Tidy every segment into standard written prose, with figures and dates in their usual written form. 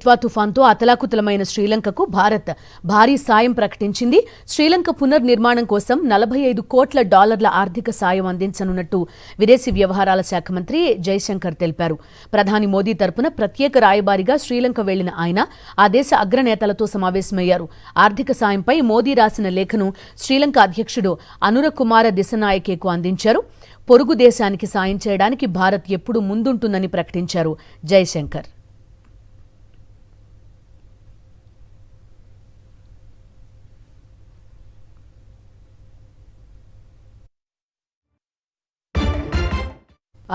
దిత్వా తుఫాన్తో అతలాకుతలమైన శ్రీలంకకు భారత్ భారీ సాయం ప్రకటించింది. శ్రీలంక పునర్నిర్మాణం కోసం $45 కోట్ల ఆర్థిక సాయం అందించనున్నట్టు విదేశీ వ్యవహారాల శాఖ మంత్రి జైశంకర్ తెలిపారు. ప్రధాని మోదీ తరపున ప్రత్యేక రాయబారిగా శ్రీలంక వెళ్లిన ఆయన ఆ దేశ అగ్రనేతలతో సమావేశమయ్యారు. ఆర్థిక సాయంపై మోదీ రాసిన లేఖను శ్రీలంక అధ్యక్షుడు అనురకుమార దిశనాయకేకు అందించారు. పొరుగు దేశానికి సాయం చేయడానికి భారత్ ఎప్పుడూ ముందుంటుందని ప్రకటించారు జైశంకర్.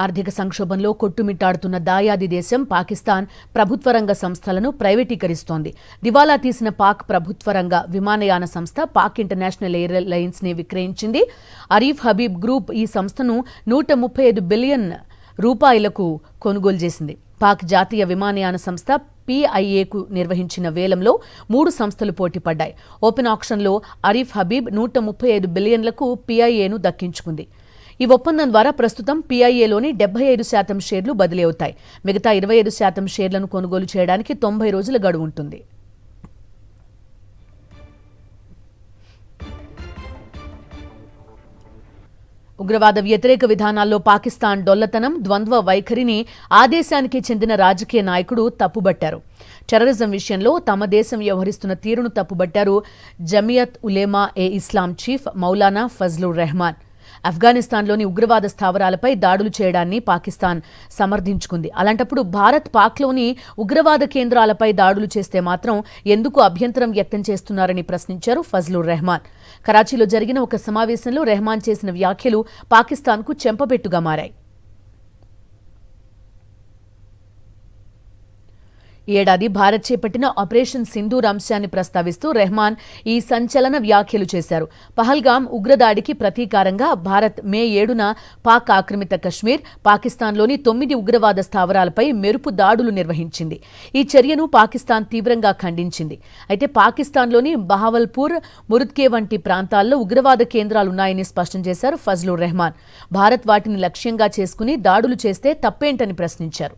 ఆర్థిక సంక్షోభంలో కొట్టుమిట్టాడుతున్న దాయాది దేశం పాకిస్తాన్ ప్రభుత్వ రంగ సంస్థలను ప్రైవేటీకరిస్తోంది. దివాలా తీసిన పాక్ ప్రభుత్వ రంగ విమానయాన సంస్థ పాక్ ఇంటర్నేషనల్ ఎయిర్లైన్స్ ని విక్రయించింది. అరీఫ్ హబీబ్ గ్రూప్ ఈ సంస్థను $135 బిలియన్ కొనుగోలు చేసింది. పాక్ జాతీయ విమానయాన సంస్థ PIAకు నిర్వహించిన వేలంలో 3 సంస్థలు పోటీపడ్డాయి. ఓపెన్ ఆక్షన్లో అరీఫ్ హబీబ్ $135 బిలియన్లకు PIAను దక్కించుకుంది. ఈ ఒప్పందం ద్వారా ప్రస్తుతం PIAలోని 75% షేర్లు బదిలీ అవుతాయి. మిగతా 25% షేర్లను కొనుగోలు చేయడానికి 90 రోజుల గడువు ఉంటుంది. ఉగ్రవాద వ్యతిరేక విధానాల్లో పాకిస్తాన్ డొల్లతనం, ద్వంద్వ వైఖరిని ఆ దేశానికి చెందిన రాజకీయ నాయకుడు తప్పుబట్టారు. టెర్రరిజం విషయంలో తమ దేశం వ్యవహరిస్తున్న తీరును తప్పుబట్టారు జమియత్ ఉలేమా ఇస్లాం చీఫ్ మౌలానా ఫజ్లుర్ రెహమాన్. ఆఫ్ఘనిస్తాన్లోని ఉగ్రవాద స్థావరాలపై దాడులు చేయడాన్ని పాకిస్తాన్ సమర్థించుకుంది. అలాంటప్పుడు భారత్ పాక్లోని ఉగ్రవాద కేంద్రాలపై దాడులు చేస్తే మాత్రం ఎందుకు అభ్యంతరం వ్యక్తం చేస్తున్నారని ప్రశ్నించారు ఫజ్లుర్ రెహమాన్. కరాచీలో జరిగిన ఒక సమావేశంలో రెహమాన్ చేసిన వ్యాఖ్యలు పాకిస్తాన్కు చెంపపెట్టుగా మారాయి. ఈ ఏడాది భారత్ చేపట్టిన ఆపరేషన్ సింధూర్ అంశాన్ని ప్రస్తావిస్తూ రెహమాన్ ఈ సంచలన వ్యాఖ్యలు చేశారు. పహల్గామ్ ఉగ్రదాడికి ప్రతీకారంగా భారత్ మే 7న పాక్ ఆక్రమిత కశ్మీర్, పాకిస్తాన్లోని 9 ఉగ్రవాద స్థావరాలపై మెరుపు దాడులు నిర్వహించింది. ఈ చర్యను పాకిస్తాన్ తీవ్రంగా ఖండించింది. అయితే పాకిస్తాన్లోని బహావల్పూర్, మురుద్కే వంటి ప్రాంతాల్లో ఉగ్రవాద కేంద్రాలున్నాయని స్పష్టం చేశారు ఫజ్లుర్ రెహమాన్. భారత్ వాటిని లక్ష్యంగా చేసుకుని దాడులు చేస్తే తప్పేంటని ప్రశ్నించారు.